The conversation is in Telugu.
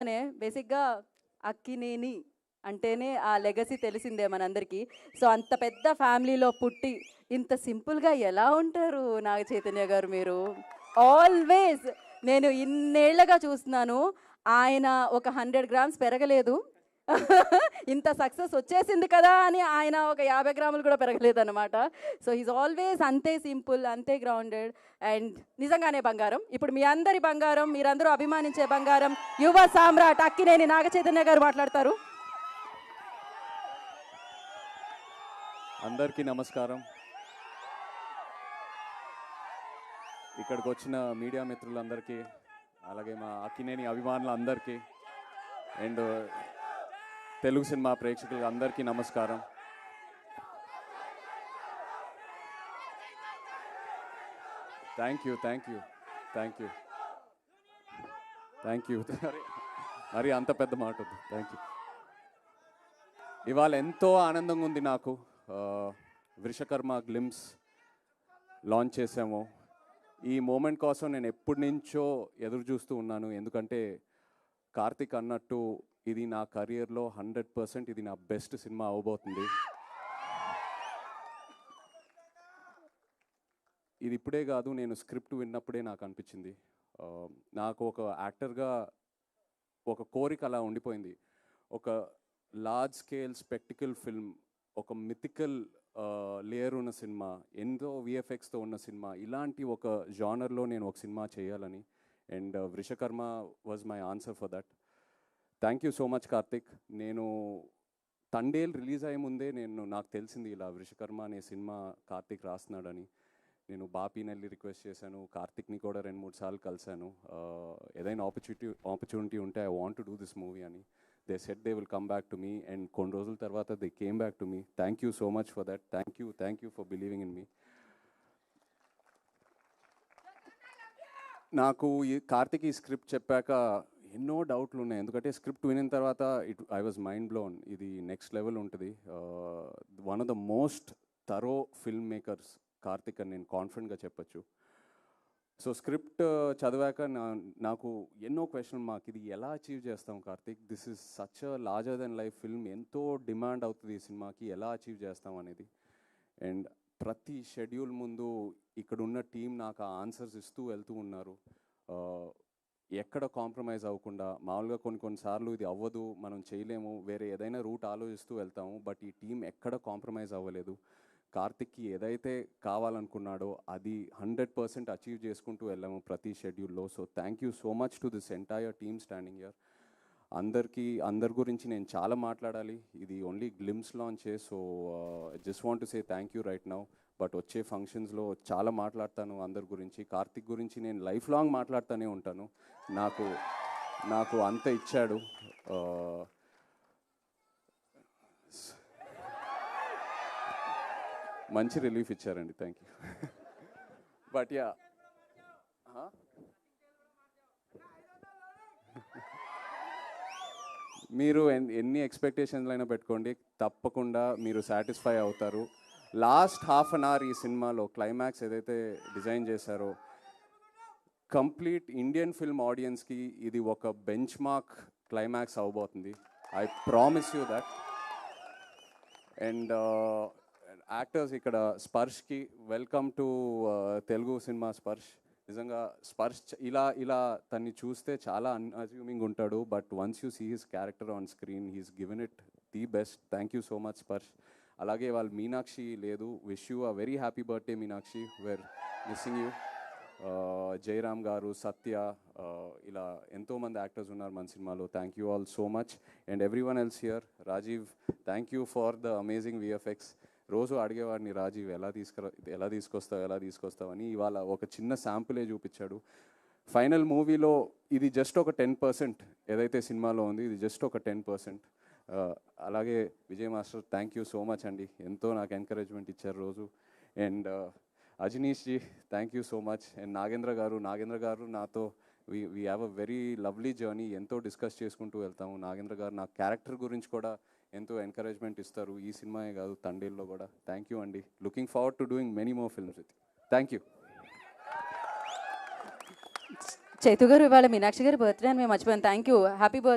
బేసిక్‌గా అక్కినేని అంటేనే ఆ లెగసీ తెలిసిందే మనందరికీ. సో, అంత పెద్ద ఫ్యామిలీలో పుట్టి, ఇంత సింపుల్‌గా ఎలా ఉంటారు నాగ చైతన్య గారు మీరు? ఆల్వేస్ నేను ఇన్నేళ్లగా చూస్తున్నాను. ఆయన ఒక 100 గ్రామ్స్ పెరగలేదు. ఇంత సక్సెస్ వచ్చేసింది కదా అని ఆయన ఒక 50 గ్రాములు కూడా పెరగలేదన్నమాట. సో, హి ఈస్ ఆల్వేస్ అంతే సింపుల్, అంతే గ్రౌండెడ్ అండ్ నిజంగానే బంగారం. ఇప్పుడు మీ అందరి బంగారం, మీరందరూ అభిమానించే బంగారం, యువ సామ్రాట్ అక్కినేని నాగ చైతన్య గారు మాట్లాడతారు. అందరికీ నమస్కారం. ఇక్కడికి వచ్చిన మీడియా మిత్రులందరికీ, అలాగే మా అక్కినేని అభిమానులందరికీ అండ్ తెలుగు సినిమా ప్రేక్షకులు అందరికీ నమస్కారం. Thank you thank you thank you thank you మరి అంత పెద్ద మాట వద్దు. Thank you. ఇవాళ ఎంతో ఆనందంగా ఉంది నాకు. వృషకర్మ గ్లిమ్స్ లాంచ్ చేసాము. ఈ మూమెంట్ కోసం నేను ఎప్పటి నుంచో ఎదురు చూస్తూ ఉన్నాను. ఎందుకంటే కార్తిక్ అన్నట్టు ఇది నా కెరియర్లో 100% ఇది నా బెస్ట్ సినిమా అవబోతుంది. ఇది ఇప్పుడే కాదు, నేను స్క్రిప్ట్ విన్నప్పుడే నాకు అనిపించింది. నాకు ఒక యాక్టర్గా ఒక కోరిక అలా ఉండిపోయింది. ఒక లార్జ్ స్కేల్ స్పెక్టికల్ ఫిల్మ్, ఒక మిథికల్ లేయర్ ఉన్న సినిమా, ఎంతో విఎఫ్ఎక్స్తో ఉన్న సినిమా, ఇలాంటి ఒక జానర్లో నేను ఒక సినిమా చేయాలని. And Vrushakarma was my answer for that. Thank you so much Karthik. నేను తండేల్ రిలీజ్ అయ్యే ముందే నాకు తెలిసింది ఇలా వృషకర్మ అనే సినిమా కార్తిక్ రాస్తున్నాడని. నేను బాపీని వెళ్ళి రిక్వెస్ట్ చేశాను, కార్తిక్ని కూడా 2-3 సార్లు కలిశాను. ఏదైనా ఆపర్చునిటీ ఉంటే I want to do this movie అని. They said they will come back to me and కొన్ని రోజుల తర్వాత they came back to me. Thank you so much for that. Thank you for believing in me. నాకు ఈ కార్తిక్ ఈ స్క్రిప్ట్ చెప్పాక ఎన్నో డౌట్లు ఉన్నాయి. ఎందుకంటే స్క్రిప్ట్ వినిన తర్వాత ఐ వాజ్ మైండ్ బ్లోన్. ఇది నెక్స్ట్ లెవెల్ ఉంటుంది. One of the most thorough film makers Karthik అని నేను కాన్ఫిడెంట్గా చెప్పచ్చు. సో స్క్రిప్ట్ చదివాక నాకు ఎన్నో క్వశ్చన్ మార్క్. ఇది ఎలా అచీవ్ చేస్తాం Karthik? This is such a larger than life film. ఎంతో డిమాండ్ అవుతుంది ఈ సినిమాకి, ఎలా అచీవ్ చేస్తాం అనేది. అండ్ ప్రతి షెడ్యూల్ ముందు ఇక్కడున్న టీం నాకు ఆ ఆన్సర్స్ ఇస్తూ వెళ్తూ ఉన్నారు. ఎక్కడ కాంప్రమైజ్ అవ్వకుండా. మామూలుగా కొన్నిసార్లు ఇది అవ్వదు, మనం చేయలేము, వేరే ఏదైనా రూట్ ఆలోచిస్తూ వెళ్తాము. బట్ ఈ టీం ఎక్కడ కాంప్రమైజ్ అవ్వలేదు. కార్తిక్కి ఏదైతే కావాలనుకున్నాడో అది 100% అచీవ్ చేసుకుంటూ వెళ్ళాము ప్రతి షెడ్యూల్లో. So thank you so much to this entire team standing here. అందరి గురించి నేను చాలా మాట్లాడాలి. ఇది ఓన్లీ గ్లిమ్స్ లాంచే. So just want to say thank you right now. But వచ్చే ఫంక్షన్స్లో చాలా మాట్లాడతాను అందరి గురించి. కార్తిక్ గురించి నేను లైఫ్ లాంగ్ మాట్లాడుతూనే ఉంటాను. నాకు అంత ఇచ్చాడు. మంచి రిలీఫ్ ఇచ్చారండి. Thank you. బట్ యా, మీరు ఎన్ని ఎక్స్పెక్టేషన్లు అయినా పెట్టుకోండి, తప్పకుండా మీరు సాటిస్ఫై అవుతారు. లాస్ట్ హాఫ్ అన్ అవర్ ఈ సినిమాలో క్లైమాక్స్ ఏదైతే డిజైన్ చేశారో, కంప్లీట్ ఇండియన్ ఫిల్మ్ ఆడియన్స్కి ఇది ఒక బెంచ్ మార్క్ క్లైమాక్స్ అవబోతుంది. I promise you that. And actors ఇక్కడ స్పర్శ్కి welcome to Telugu cinema. Sparsh నిజంగా ఇలా తన్ని చూస్తే చాలా అన్అజ్యూమింగ్ ఉంటాడు. But once you see his character on screen, he's given it the best. Thank you so much Sparsh. అలాగే వాళ్ళు మీనాక్షి లేదు. Wish you a very happy birthday Meenakshi. We're missing you. Jayaram garu, Satya, ఇలా ఎంతోమంది యాక్టర్స్ ఉన్నారు మన సినిమాలో. Thank you all so much. And everyone else here. Rajeev, thank you for the amazing VFX. రోజు అడిగేవాడిని, రాజీవ్ ఎలా తీసుకొస్తావు అని. ఇవాళ ఒక చిన్న శాంపులే చూపించాడు. ఫైనల్ మూవీలో ఇది జస్ట్ ఒక 10%. ఏదైతే సినిమాలో ఉంది ఇది జస్ట్ ఒక 10%. అలాగే Vijay master, thank you so much అండి. ఎంతో నాకు ఎంకరేజ్మెంట్ ఇచ్చారు రోజు. And Ajaneesh ji, thank you so much. And Nagendra garu నాతో we have a very lovely journey. ఎంతో డిస్కస్ చేసుకుంటూ వెళ్తాము. నాగేంద్ర గారు నా క్యారెక్టర్ గురించి కూడా ఎంతో ఎంకరేజ్మెంట్ ఇస్తారు. ఈ సినిమాయే కాదు, తండేల్లో కూడా. థ్యాంక్ యూ అండి. Looking forward to doing many more films with you. Thank you. Chaitu గారు ఇవాళ మీనాక్షి గారి బర్త్డే అని మేము మర్చిపోయాం. Thank you, happy birthday.